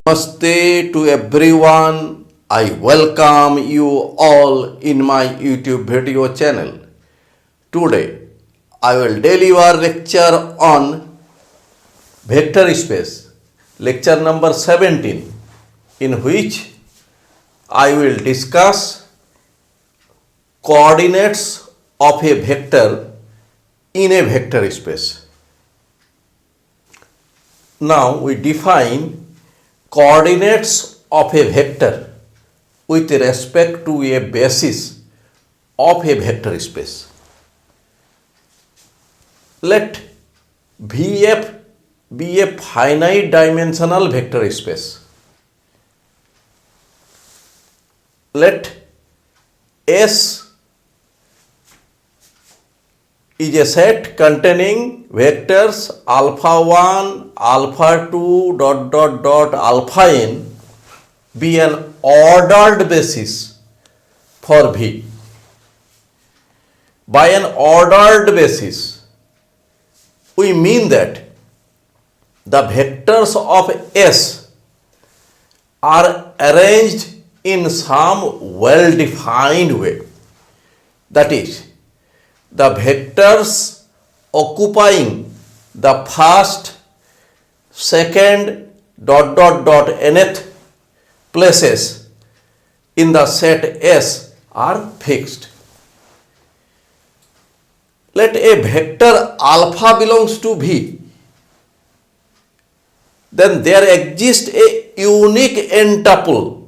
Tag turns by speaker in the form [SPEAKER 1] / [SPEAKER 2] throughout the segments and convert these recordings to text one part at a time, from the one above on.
[SPEAKER 1] Namaste to everyone. I welcome you all in my YouTube video channel. Today I will deliver lecture on vector space, lecture number 17, in which I will discuss coordinates of a vector in a vector space. Now we define coordinates of a vector with respect to a basis of a vector space. Let Vf be a finite dimensional vector space. Let S is a set containing vectors alpha 1, alpha 2, alpha n be an ordered basis for V. By an ordered basis, we mean that the vectors of S are arranged in some well-defined way. That is, the vectors occupying the first, second, nth places in the set S are fixed. Let a vector alpha belongs to V. Then there exists a unique n-tuple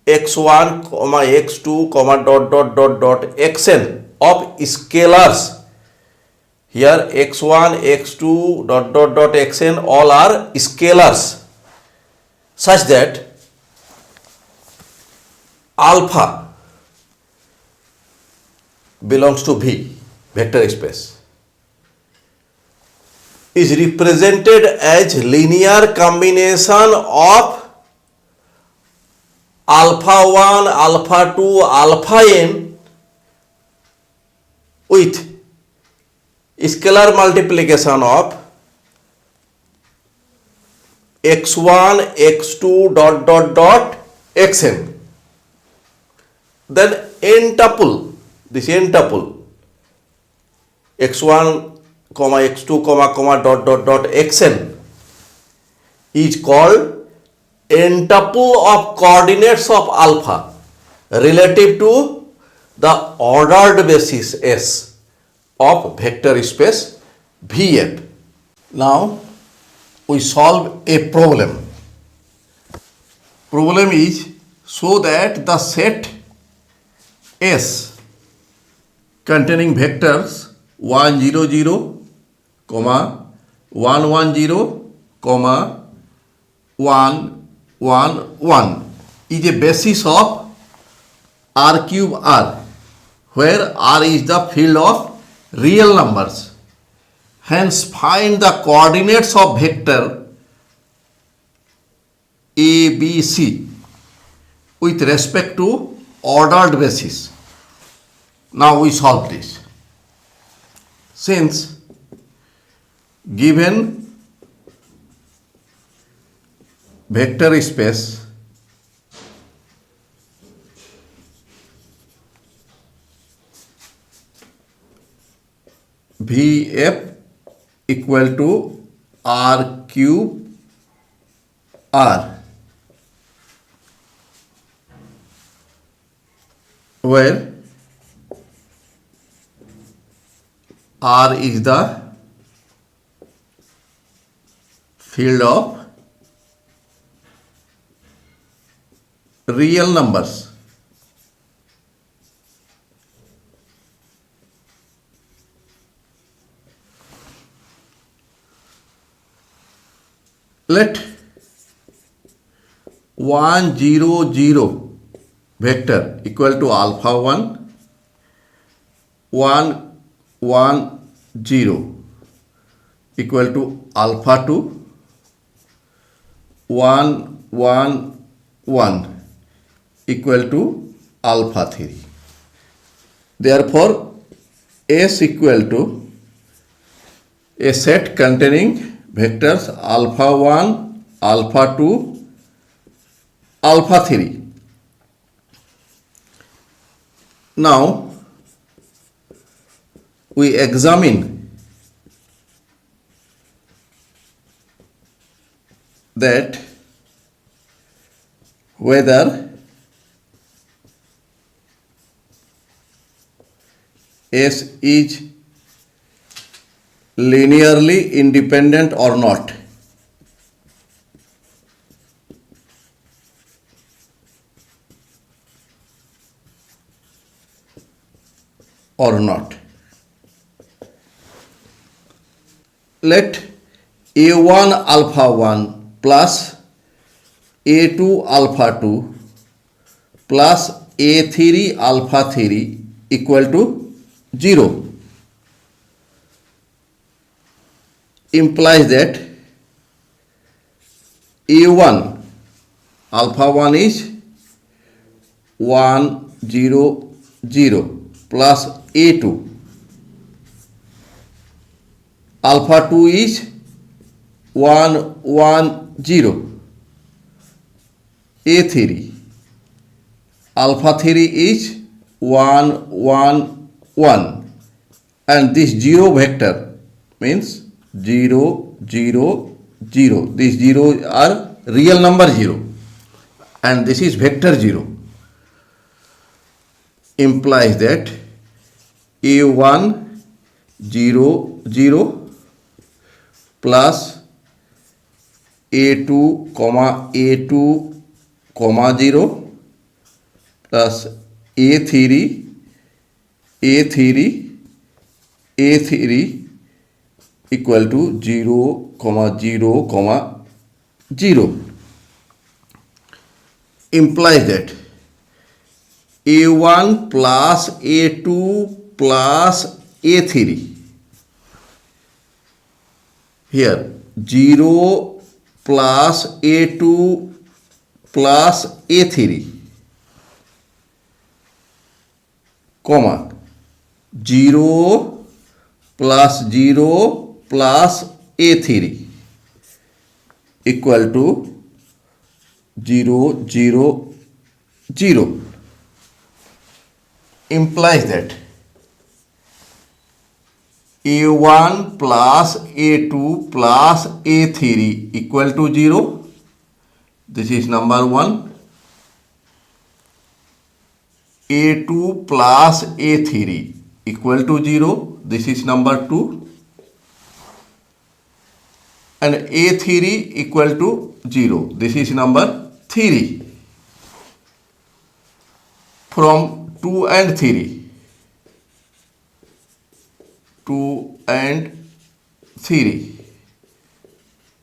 [SPEAKER 1] x1, x2, xn of scalars. Here x1, x2, xn all are scalars, such that alpha belongs to V, vector space, is represented as linear combination of alpha 1, alpha 2, alpha n with scalar multiplication of x1, x2, xn. Then n-tuple, this n-tuple x1, x2, xn is called n-tuple of coordinates of alpha relative to the ordered basis S of vector space Vf. Now we solve a problem. Problem is so that the set S containing vectors 1 0 0, 1 1 0, 1 1 1 is a basis of R cube R, where R is the field of real numbers. Hence find the coordinates of vector A, B, C with respect to ordered basis. Now we solve this. Since given vector space Vf equal to R cube R, where R is the field of real numbers. Let 1 0 0 vector equal to alpha 1, 1 1 0 equal to alpha 2, 1 1 1 equal to alpha 3. Therefore, S equal to a set containing vectors alpha 1, alpha 2, alpha 3. Now we examine that whether S is linearly independent or not. Or not. Let A1 alpha 1 plus A2 alpha 2 plus A3 alpha 3 equal to 0 implies that A1 alpha 1 is 1 0 0 plus A2 alpha 2 is 1 1 0 A3 alpha 3 is 1 1 1 and this 0 vector means 0 0 0. These 0 are real number 0 and this is vector 0 implies that A1 0 0 plus A2 comma A2 comma 0 plus A3 A3 A3 equal to 0 comma 0 comma 0 implies that A1 plus A2 plus A3 here 0 plus A2 plus A3 comma 0 plus 0 plus A3 equal to 0 0 0 implies that A1 plus A2 plus A3 equal to 0. This is number 1. A2 plus A3 equal to 0. This is number 2. And A3 equal to 0. This is number 3. From 2 and 3. 2 and 3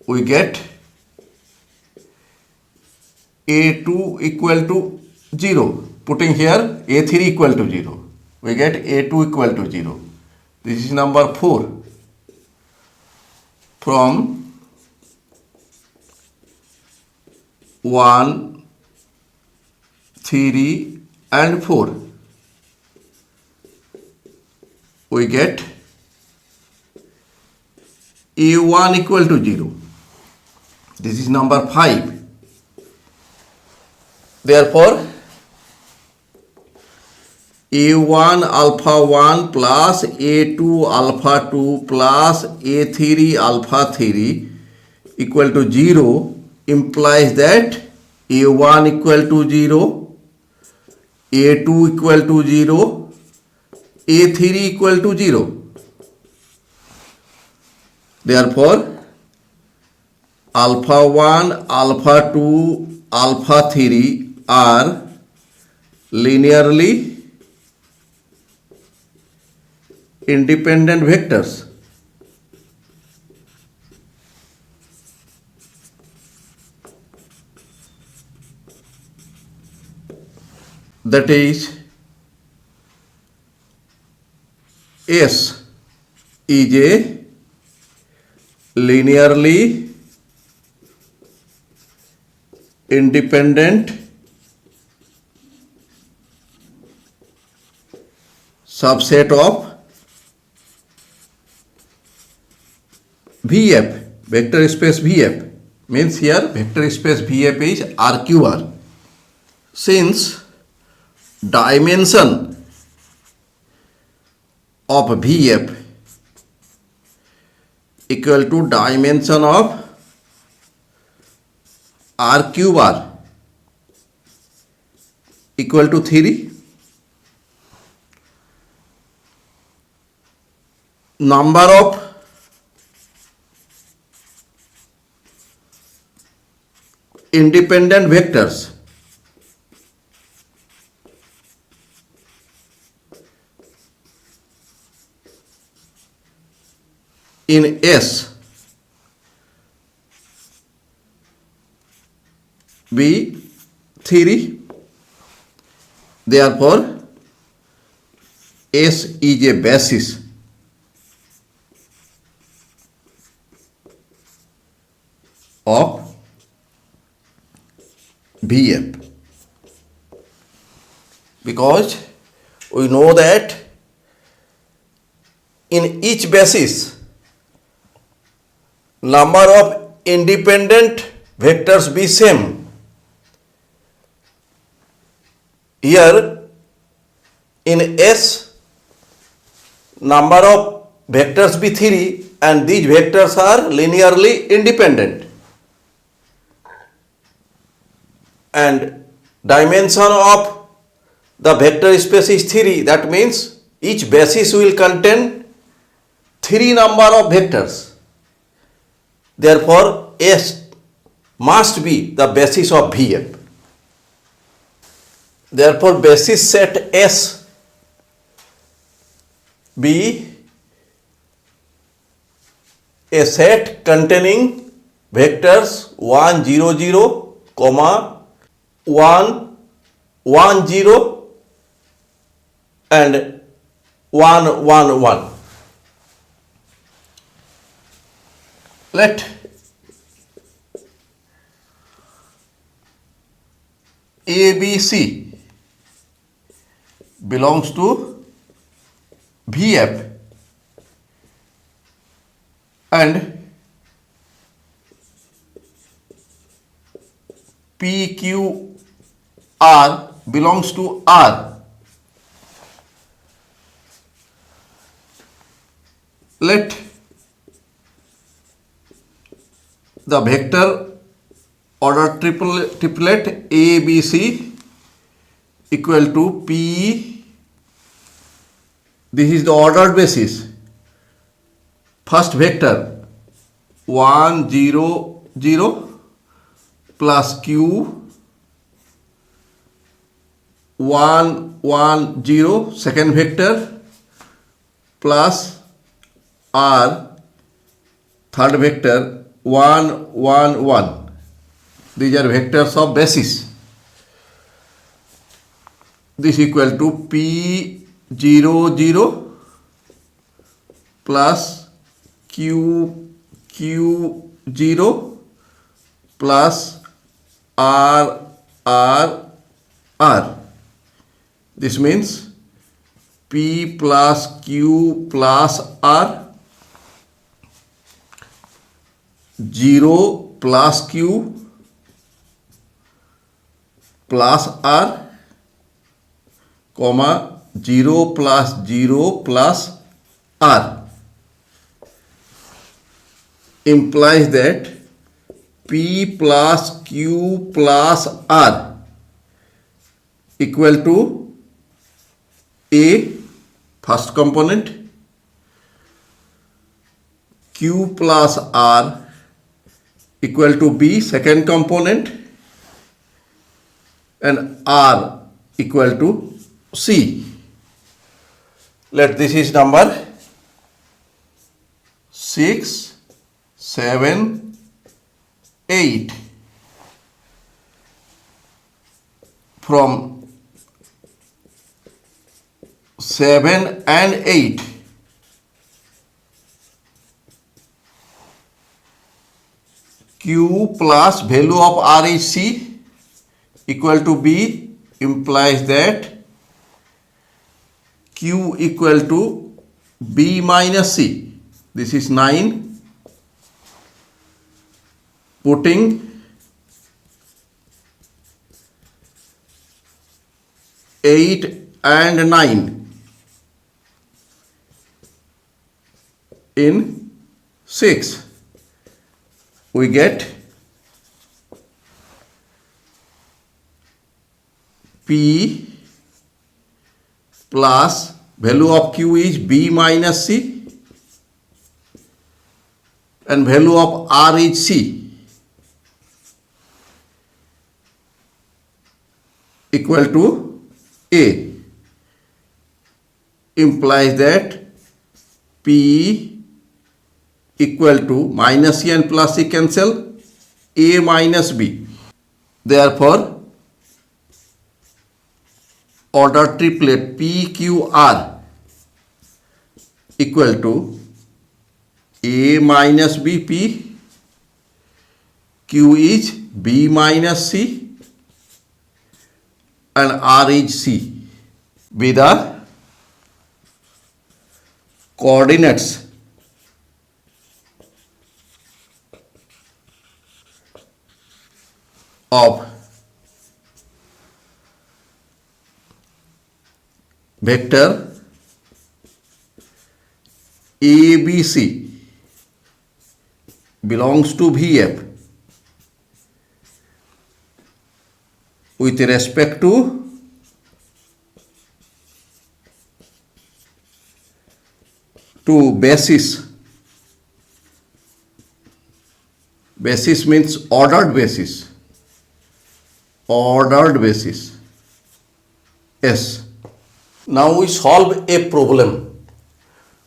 [SPEAKER 1] we get A2 equal to 0. Putting here A3 equal to 0 we get A2 equal to 0. This is number 4. From 1 3 and 4 we get A1 equal to 0. This is number 5. Therefore, A1 alpha 1 plus A2 alpha 2 plus A3 alpha 3 equal to 0 implies that A1 equal to 0, A2 equal to 0, A3 equal to 0. Therefore, alpha 1, alpha 2, alpha 3 are linearly independent vectors. That is, S is a linearly independent subset of VF, vector space VF. means here vector space VF is RQR. Since dimension of VF equal to dimension of RQR equal to 3, number of independent vectors in S be 3. Therefore, S is a basis of VF, because we know that in each basis number of independent vectors be same. Here in S number of vectors be 3 and these vectors are linearly independent, and dimension of the vector space is 3. That means each basis will contain 3 number of vectors. Therefore, S must be the basis of VF. Therefore, basis set S be a set containing vectors 1 0 0, 1 1 0 and 1 1 1. Let ABC belongs to VF and PQR belongs to R. Let the vector order triplet ABC equal to P. This is the ordered basis. First vector 1 0 0 plus Q 1 1 0, second vector plus R, third vector 1 1 1. These are vectors of basis. This equal to P 0 0 plus Q 0 plus R. This means P plus Q plus R, 0 plus Q plus R, comma 0 plus 0 plus R, implies that P plus Q plus R equal to A, first component, Q plus R equal to B, second component, and R equal to C. Let this is number 6, 7, 8. From 7 and 8, Q plus value of R is C equal to B, implies that Q equal to B minus C. This is 9. putting 8 and 9 in 6, we get P plus value of Q is B minus C and value of R is C equal to A, implies that P equal to minus C and plus C cancel, A minus B. Therefore, order triplet PQR equal to A minus B P, Q is B minus C and R is C with the coordinates of vector ABC belongs to VF with respect to basis. Basis means ordered basis. Ordered basis. S. Now we solve a problem.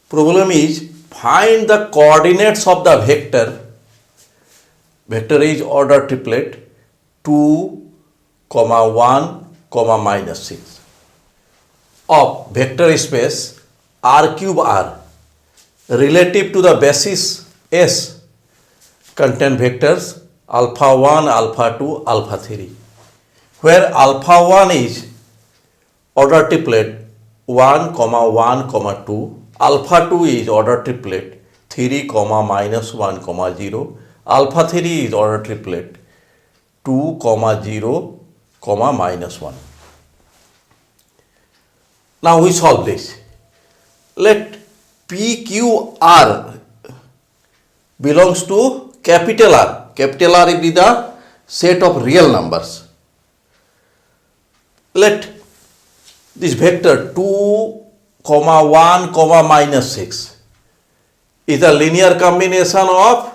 [SPEAKER 1] Problem is find the coordinates of the vector. Vector is order triplet 2, 1, minus 6 of vector space R cube R relative to the basis S contain vectors alpha 1, alpha 2, alpha 3, where alpha 1 is order triplet 1, 2, alpha 2 is order triplet 3, minus 1, 0, alpha 3 is order triplet 2, 0, minus 1. Now we solve this. Let PQR belongs to capital R. Capital R is the set of real numbers. Let this vector 2, 1, minus 6 is a linear combination of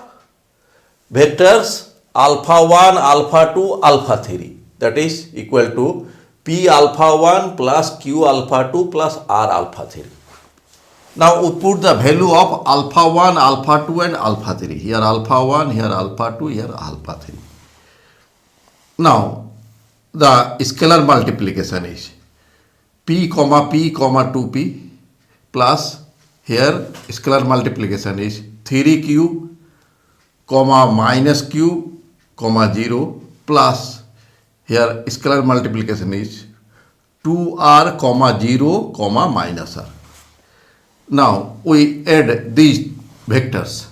[SPEAKER 1] vectors alpha 1, alpha 2, alpha 3, that is equal to P alpha 1 plus Q alpha 2 plus R alpha 3. Now we put the value of alpha 1, alpha 2 and alpha 3. Here alpha 1, here alpha 2, here alpha 3. Now the scalar multiplication is P, 2P plus here scalar multiplication is 3Q, minus Q, 0 plus here scalar multiplication is 2R, 0, minus R. Now we add these vectors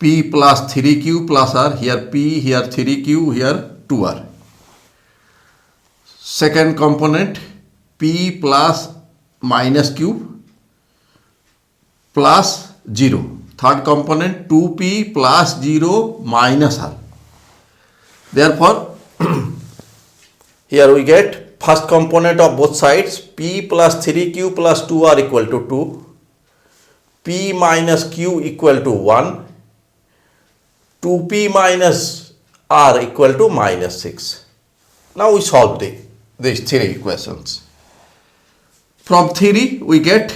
[SPEAKER 1] P plus 3Q plus R, here P, here 3Q, here 2R. Second component P plus minus Q plus 0. Third component 2P plus 0 minus R. Therefore, here we get first component of both sides P plus 3Q plus 2R equal to 2. P minus Q equal to 1. 2P minus R equal to minus 6. Now we solve these three equations. From 3 we get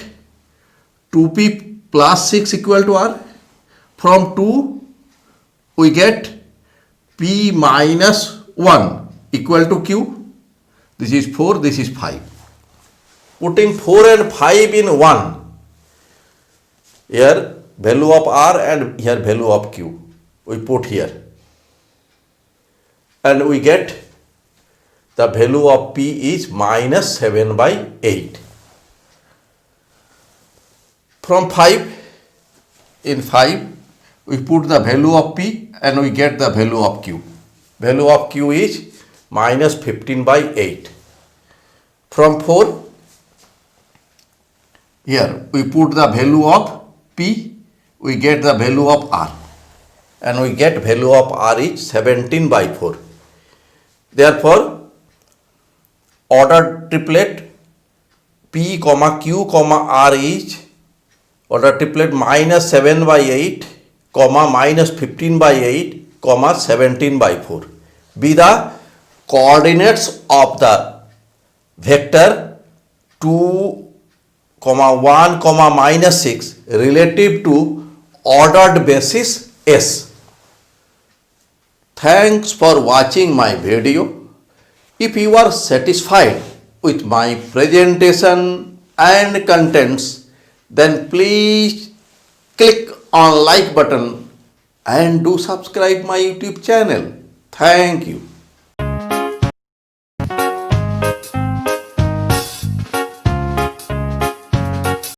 [SPEAKER 1] 2P plus 6 equal to R. From 2 we get P minus 1 equal to Q. This is 4, this is 5. Putting 4 and 5 in 1. Here value of R and here value of Q. We put here. And we get the value of P is minus 7 by 8. From 5, in 5 we put the value of P and we get the value of Q. Value of Q is minus 15 by 8. From 4, here we put the value of P, we get the value of R, and we get value of R is 17 by 4. Therefore, ordered triplet P, Q, R is ordered triplet minus 7 by 8, minus 15 by 8, 17 by 4 be the coordinates of the vector 2, 1, minus 6 relative to ordered basis S. Thanks for watching my video. If you are satisfied with my presentation and contents, then please click on like button and do subscribe my YouTube channel. Thank you.